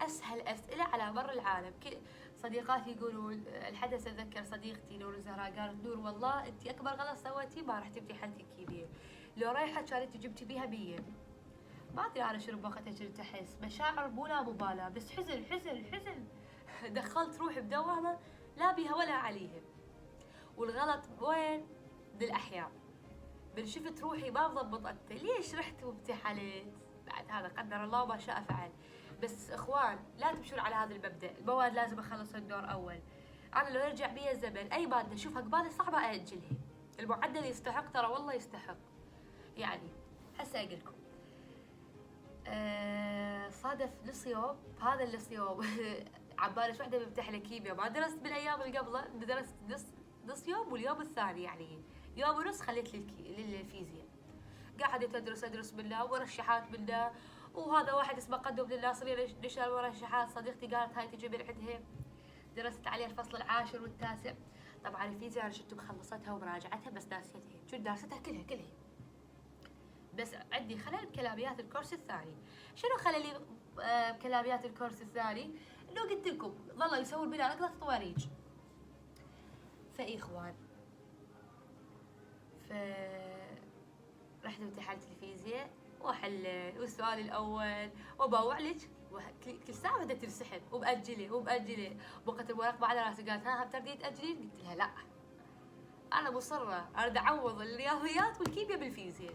اسهل اسئله على مر العالم. كل صديقاتي يقولون الحدث اتذكر صديقتي نور الزهراء قالت نور والله انت اكبر غلط سويتيه ما رحتي امتحنتي الكيمياء، لو رايحه كانت جبتي بيها 100. ما ادري انا شنو بوقتها كنت احس، مشاعر مو لا مبالاه بس حزن حزن حزن. دخلت روحي بدوامه لا بيها ولا عليها. والغلط وين؟ بالاحياء. من شفت روحي ما مضبطت ليش رحت وامتحنت؟ بعد هذا قدر الله ما شاء فعل. بس اخوان لا تمشون على هذا المبدا، المواد لازم اخلص الدور اول. انا لو يرجع بي الزمن اي ماده اشوفها قبالي صعبه ااجلها. المعدل يستحق ترى والله يستحق. يعني هسه اقول لكم صادف نص يوم، هذا النص يوم عبالش وحده بمتحنه كيمياء ما درست بالايام اللي قبله، درست نص يوم واليوم الثاني يعني يوم ونص خليت للفيزياء. قاعدة ادرس بالله ورشحات بالله، وهذا واحد اسمه قدم لله صغير نشر ورشحات. صديقتي قالت هاي تجي من عندها، درست عليها الفصل العاشر والتاسع. طبعا الفيزياء انا شفت مخلصتها ومراجعتها بس ناسيتها، كنت دارستها كلها. بس عندي خلل بكلاميات الكورس الثاني. شنو خللي بكلاميات الكورس الثاني؟ انه قلت لكم ظلوا يسوون بنا نقطة طواريج. فاي اخوان رحت امتحنت الفيزياء واحل والسؤال الاول وبوع لك كل ساعه بدأت تنسحب ومأجله وقت المراقبه على راسي قالت ها بتردين تأجلين؟ قلت لها لا انا مصره اريد اعوض الرياضيات والكيمياء بالفيزياء.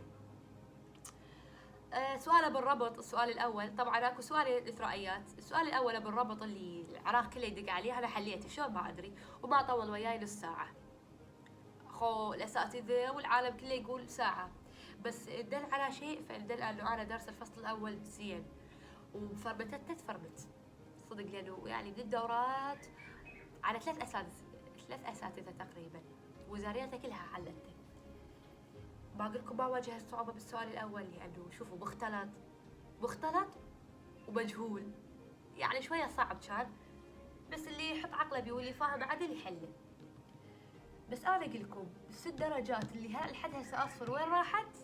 سؤاله بالربط. السؤال الاول طبعا اكو سؤال الاثرائيات، السؤال الاول بالربط اللي العراق كله يدق عليه انا حليته شلون ما ادري وما طول وياي نص ساعه. الاساتذه والعالم كله يقول ساعه، بس دل على شيء فدل انه انا دارس الفصل الاول زين وفرمتت تفرمت صدق، لانه يعني من الدورات على 3 اساتذه تقريبا وزاريتها كلها حلتها. باقي لكم ما واجهت صعوبه بالسؤال الاول لانه شوفوا مختلط ومجهول، يعني شويه صعب كان، بس اللي يحط عقله بيه واللي فاهم عدل يحله. بس انا اقول لكم ال6 درجات اللي لحد هسه اصفر وين راحت؟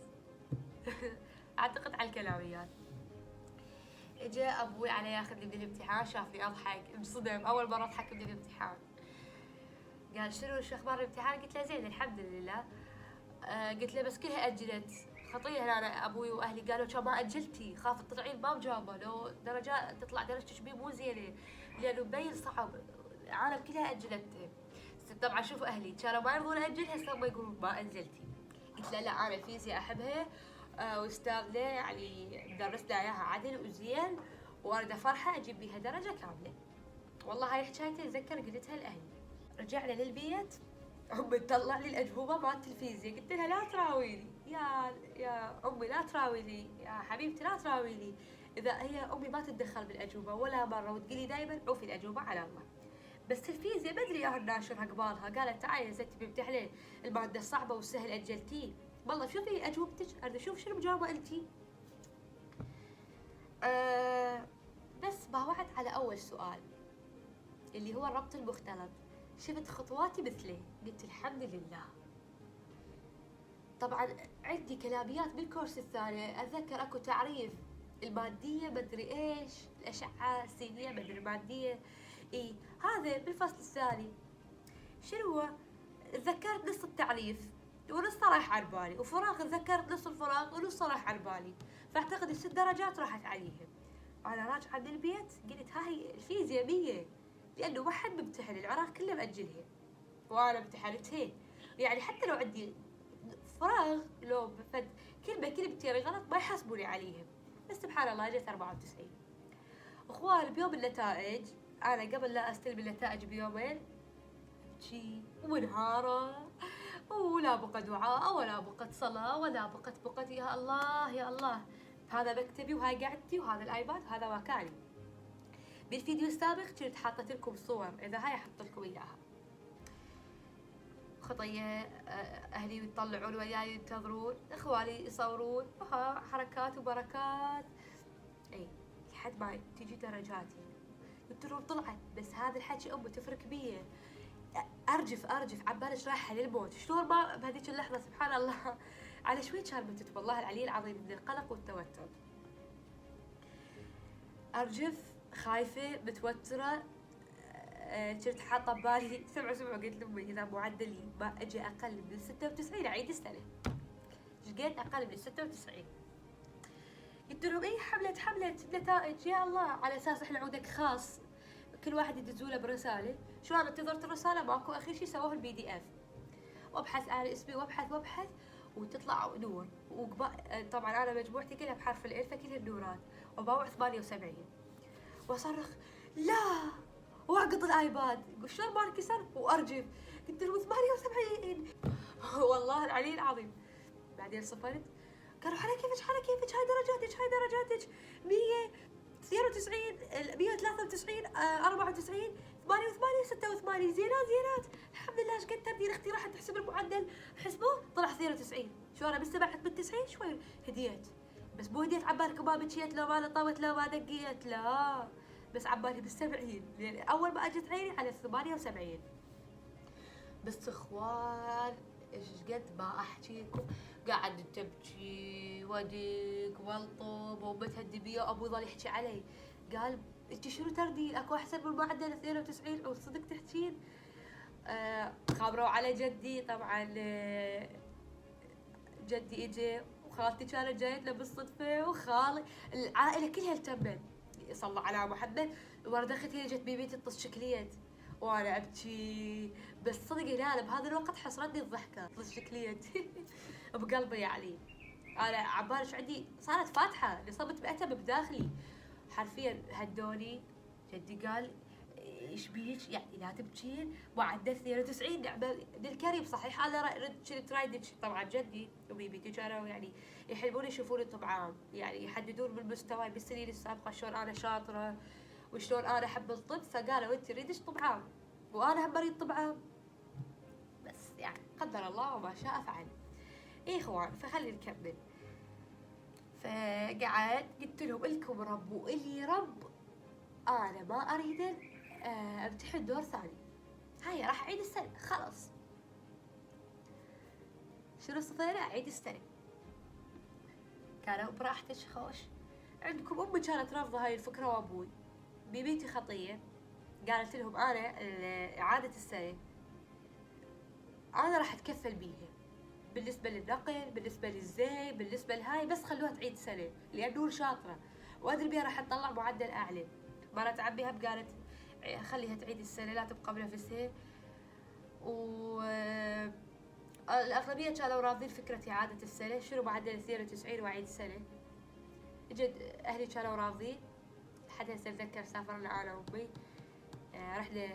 اعتقد على الكلاميات. اجا ابوي على ياخذني من الامتحان شافني اضحك انصدم، اول مره اضحك من الامتحان. قال شو اخبار الامتحان؟ قلت له زين الحمد لله. قلت له بس كلها اجلت خطيه هنا. أنا ابوي واهلي قالوا كان ما اجلتي خاف تطلعين ما مجاوبه، لو درجات تطلع درجتك بيه مو زينه لانه مبين صعب العالم كلها اجلته. طبعا شوفوا اهلي كانوا ما يرضون اجلها هسه ما يقولون ما انزلتي. قلت له لا انا الفيزياء احبها واستاذنا يعني درسنا اياها عدل وزين واريد افرحه اجيب بيها درجه كامله. والله هاي حكايتي اتذكر قلتها لاهلي. رجعنا للبيت امي تطلع لي الاجوبه مالت الفيزياء، قلت لها لا تراويلي يا امي لا تراويلي يا حبيبتي لا تراويلي. اذا هي امي ما تتدخل بالاجوبه ولا مره وتقولي دائما عوفي الاجوبه على الله. بس الفيزياء بدري اياها ناشرها قبالها قالت تعالي يا ستي بامتحنين الماده الصعبه والسهل اجلتيه. والله شوفي اجوبتك اريد اشوف شنو مجاوبه انتي. بس باوعت على اول سؤال اللي هو الربط المختلط. شفت خطواتي مثله، قلت الحمد لله. طبعا عندي كلاميات بالكورس الثاني، اتذكر اكو تعريف الماديه مدري ايش، الاشعه السينيه مدري الماديه، اي هذا بالفصل الثاني. شنو هو؟ تذكرت نص التعريف ونص راح على بالي، وفراغ تذكرت نص الفراغ ونص راح على بالي، فاعتقد ال6 درجات راحت عليهم. انا راجعه من البيت قلت هاي الفيزياء 100، لانه ما حد ممتحن، العراق كله مأجلها وانا امتحنتها. يعني حتى لو عندي فراغ، لو بفد كلمتين غلط ما يحاسبوني عليهم، بس سبحان الله جت 94. اخوان بيوم النتائج، انا قبل لا استلم النتائج بيومين ابكي ومنهارة، ولا بقى دعاء ولا بقى صلاة ولا بقت يا الله يا الله. هذا مكتبي وهاي قعدتي وهذا الايباد وهذا مكاني. بالفيديو السابق كنت حاطت لكم صور، اذا هاي احط لكم اياها. خطية اهلي يطلعون وياي ينتظرون، اخواني يصورون، حركات وبركات. اي لحد ما تجي درجاتي قلت لهم طلعت، بس هذا الحكي امي تفرق بيه. ارجف عبالش رايحه للموت، شلون ما بهذيك اللحظه سبحان الله على شوي كان متت والله العلي العظيم من القلق والتوتر. ارجف خايفه متوتره. كنت حاطه ببالي سمعوا قلت لامي اذا معدلي ما اجي اقل من 96 اعيد السنه. ايش قد اقل من 96؟ قلت لهم اي حمله نتائج يا الله، على اساس احنا عندك خاص كل واحد يدزوله برساله. شو انا انتظرت الرساله ماكو، اخر شيء سووه البي دي اف، وابحث على اسمي وابحث وتطلع نور. طبعا انا مجموعتي كلها بحرف الال فكلها النورات، وباوع 78 واصرخ لا، واعقط الايباد شلون ما انكسر وارجف. قلت له 78 والله العلي العظيم. بعدين صفرت، قالوا على كيفك هاي درجاتك 100 92 193 94 88 86 زينات. الحمد لله ايش قد تبديل اختي راح تحسب المعدل، حسبوه طلع 92. شو انا بالسبعة بال90 شوي هديت، بس مو هديت عبالك ما بكيت لو ما لطوت لو ما دقيت، لا بس عبالي بال70، لان اول ما اجت عيني على 78. بس اخوان ايش قد ما احكيكم، قاعد تبكي وديك والطب وبتهدي وابو ظل يحكي علي، قال انت شنو تردين اكو احسن من المعدل 92 وصدق تحكين. خابروا على جدي طبعا. جدي اجى وخالتي كانت جايت له بالصدفه، وخالي العائله كلها التمت، صلى على محمد. ورد اختي جت ببيتي تطش شكليت وانا ابكي، بس صدق لا بهذا الوقت حسرتني الضحكه طش شكليت بقلبي يعني. انا عبالش عندي صارت فاتحه اللي صبت بأتم بداخلي حرفيا. هدوني جدي قال ايش بيك يعني لا تبكين، معدل 92 نعمه للكريم. صحيح انا كنت رايدك طبعا جدي وبيبيتي كانوا يعني يحلمون يشوفوني طب عام، يعني يحددون بالمستوى بالسنين السابقه شلون انا شاطره وشلون انا احب الطب، فقالوا انت تريدش طب عام وانا هم اريد طب عام، بس يعني قدر الله وما شاء فعل. ايه اخوان فخلي نكمل. فقعد قلت لهم الكم رب والي رب، انا ما اريد امتحن دور ثاني، هاي راح اعيد السنه خلاص. شنو صفينا اعيد السنه؟ كانوا براحتك خوش. عندكم امي كانت رافضه هاي الفكره وابوي. ببيتي خطيه قالت لهم انا اعاده السنه انا راح اتكفل بيها، بالنسبه للنقل بالنسبه للزي بالنسبه لهاي، بس خلوها تعيد سنه لانه شاطره وادري بيها راح تطلع معدل اعلى. مرات عمي هم قالت خليها تعيد السنه لا تبقى بنفسها، و الأغلبية كانوا رافضين فكرة إعادة السنة. شنو معدل 92 وأعيد السنة؟ جد أهلي كانوا رافضين. لحد هسه أتذكر سافرنا أنا وأمي رحنا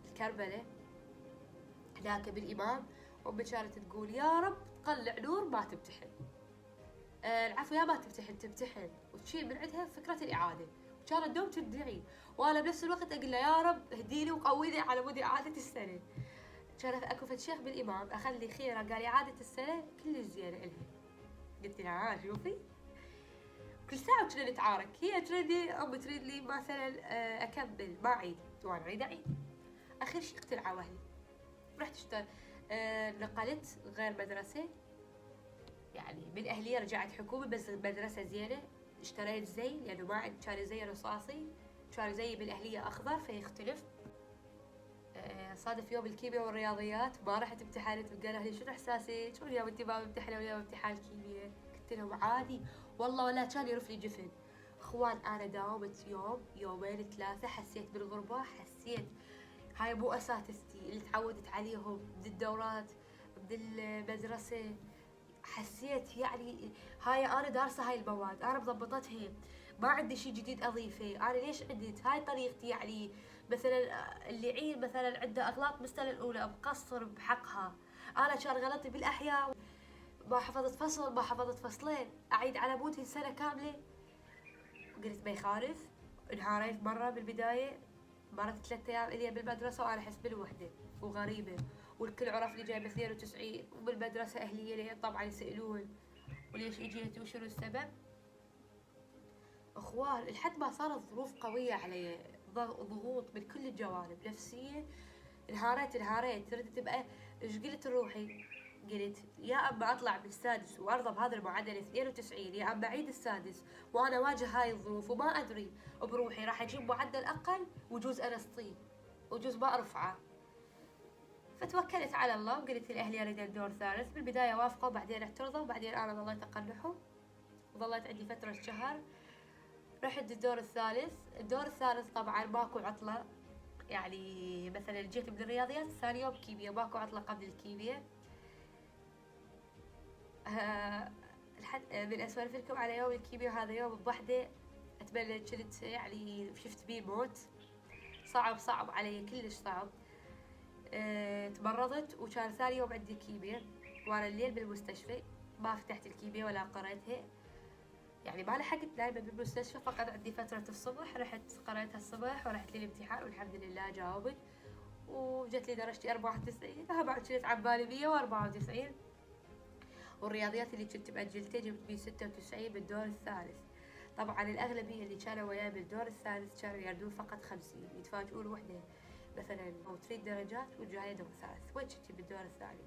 الكربلة هناك بالإمام، وأمي كانت تقول يا رب تقلع نور ما تمتحن. العفو يا ما تمتحن وتشيل من عندها فكرة الإعادة، وكانت دوم تدعي وأنا بنفس الوقت أقول له يا رب اهديني وقويني على مود إعادة السنة. كان اكو فد شيخ بالامام اخذ لي خيره قال اعاده السنه كلش زينه الها. قلت لها شوفي كل ساعه كنا نتعارك، هي تريدني امي تريد لي مثلا اكمل ما اعيد وانا اريد اعيد. اخر شيء اقتنعوا اهلي. رحت نقلت غير مدرسة، يعني من أهلية رجعت حكومي بس مدرسة زينة. اشتريت زي لأنه ما عندي، كان زي رصاصي، كان زي بالأهلية أخضر فيختلف. صادف يوم الكيمياء والرياضيات ما رحت امتحنت، قالوا لي شنو إحساسك؟ واليوم أنت ما ممتحنة واليوم امتحان الكيمياء. قلت لهم عادي والله، ولا كان يرف لي جفن. اخوان انا داومت يوم يومين ثلاثة، حسيت بالغربة، حسيت هاي مو اساتذتي اللي تعودت عليهم بالدورات بالمدرسة. حسيت يعني هاي انا دارسة هاي المواد، انا مضبطتها، ما عندي شي جديد اضيفه. انا ليش عدت هاي طريقتي؟ يعني مثلا اللي يعيد مثلا عنده اغلاط بالسنة الاولى مقصر بحقها. انا كان غلطي بالاحياء ما حفظت فصل، ما حفظت فصلين، اعيد على مود سنة كاملة. قلت ما يخالف. انهاريت مرة بالبداية، مرت 3 أيام إلي بالمدرسة وأنا أحس بالوحدة وغريبة، والكل عرفني جايبة 92، وبالمدرسة أهلية لي طبعا يسألون وليش إجيتي وشنو السبب. أخوان لحد ما صارت ظروف قوية علي، ضغوط من كل الجوانب نفسية. انهاريت صرت تبقى ايش قلت لروحي؟ قلت يا اما اطلع بالسادس وارضى بهذا المعدل 92، يا اما اعيد السادس وانا اواجه هاي الظروف وما ادري بروحي راح اجيب معدل اقل وجوز انسطيه وجوز ما ارفعه. فتوكلت على الله وقلت لاهلي اريد الدور ثالث. بالبدايه وافقوا بعدين اعترضوا، بعدين انا ظليت اقنعهم وظليت عندي فتره شهر. رحت الدور الثالث. الدور الثالث طبعا ماكو عطله، يعني مثلا جيت من الرياضيات ثاني يوم كيمياء، ماكو عطلة قبل الكيمياء. من اسولف لكم على يوم الكيمياء، هذا يوم بوحدة اتمنى كنت يعني شفت بيه موت. صعب علي كلش صعب. تمرضت وكان ثاني يوم عندي كيمياء وانا الليل بالمستشفى، ما فتحت الكيمياء ولا قريتها، يعني ما لحقت نايمة بالمستشفى، فقط عندي فترة الصبح رحت قريتها الصبح ورحت للامتحان والحمد لله جاوبت وجت لي درجتي 94. بعد كنت عبالي 194. والرياضيات اللي كنت مأجلتها جبت بيه 96 بالدور الثالث. طبعا الأغلبية اللي كانوا وياي بالدور الثالث كانوا يردون فقط 50، يتفاجئون وحدة مثلا أو تريد درجات وجاية دور ثالث، وين كنتي بالدور الثاني؟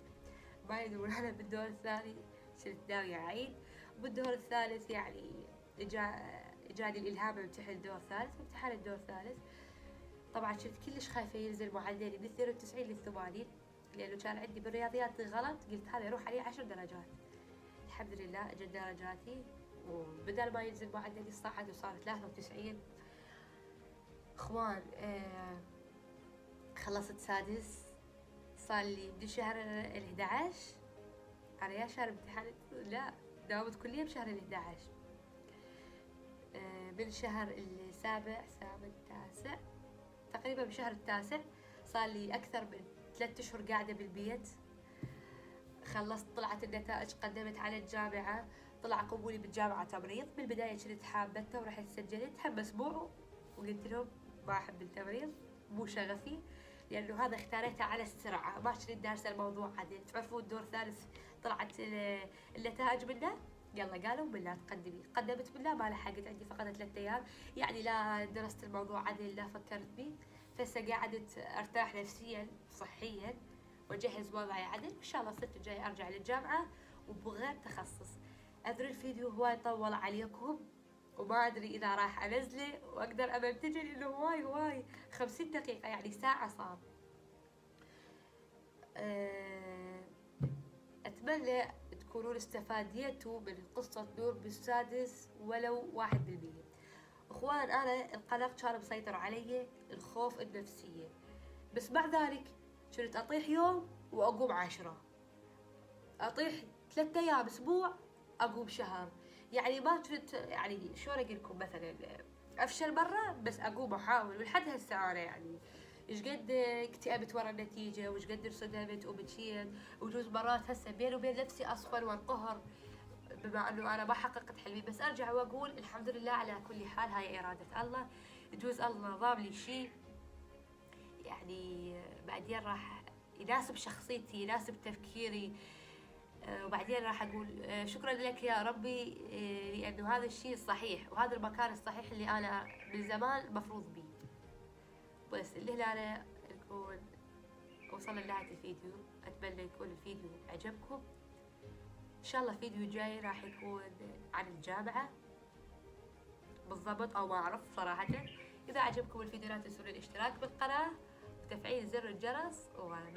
ما يدرون أنا بالدور الثاني كنت ناوية أعيد. وبالدور الثالث يعني جاني الإلهام امتحن الدور الثالث، وامتحان الدور الثالث. طبعا كنت كلش خايفة ينزل معدلي من 92 ل 80، لأنه كان عندي بالرياضيات غلط، قلت هذا يروح عليه 10 درجات. الحمد لله اجت درجاتي، وبدل ما ينزل معدلي صعد وصار 93. اخوان خلصت سادس، صار لي من شهر ال11. أنا يا شهر امتحان لا داومت كل يوم شهر ال11. من شهر السابع التاسع تقريبا، بشهر التاسع صار لي أكثر من 3 أشهر قاعدة بالبيت. خلصت، طلعت النتائج، قدمت على الجامعة، طلع قبولي بالجامعة تمريض. بالبداية كنت حابته ورحت سجلت هم أسبوع وقلت لهم ما أحب التمريض، مو شغفي، لأنه هذا اختاريته على السرعة، ما كنت دارسة الموضوع عدل. تعرفون الدور الثالث طلعت النتائج منه، يلا قالوا بالله تقدمي، قدمت بالله ما لحقت، عندي فقط 3 أيام، يعني لا درست الموضوع عدل لا فكرت بيه. فهسه قعدت ارتاح نفسيا صحيا واجهز وضعي عدل، وان شاء الله الصيف الجاي ارجع للجامعه وبغير تخصص. ادري الفيديو هواي طول عليكم وما ادري اذا راح انزله واقدر امنتجه لانه هواي 50 دقيقه، يعني ساعه صار. اتمنى تكونون استفاديتوا من قصه نور بالسادس ولو 1%. اخوان انا القلق كان مسيطر علي، الخوف النفسيه، بس مع ذلك كنت اطيح يوم واقوم 10، اطيح 3 ايام اسبوع اقوم شهر. يعني ما كنت يعني شلون اقول لكم، مثلا افشل مره بس اقوم احاول، ولحد هسه انا يعني ايش قد اكتئبت ورا النتيجه وايش قد انصدمت وبكيت، وجوز مرات هسه بيني وبين نفسي اصفر وانقهر بما انه انا ما حققت حلمي، بس ارجع واقول الحمد لله على كل حال، هاي اراده الله، يجوز الله ضام لي شيء يعني بعدين راح يناسب شخصيتي يناسب تفكيري. وبعدين راح أقول شكرا لك يا ربي، لأنه هذا الشيء الصحيح وهذا المكان الصحيح اللي أنا من زمان مفروض بيه. بس اللي هنا نكون وصلنا لنهاية الفيديو. أتمنى يكون الفيديو عجبكم. إن شاء الله الفيديو جاي راح يكون عن الجامعة بالضبط، أو ما أعرف صراحة. إذا عجبكم الفيديو لا تنسون الاشتراك بالقناة وتفعيل زر الجرس، ومع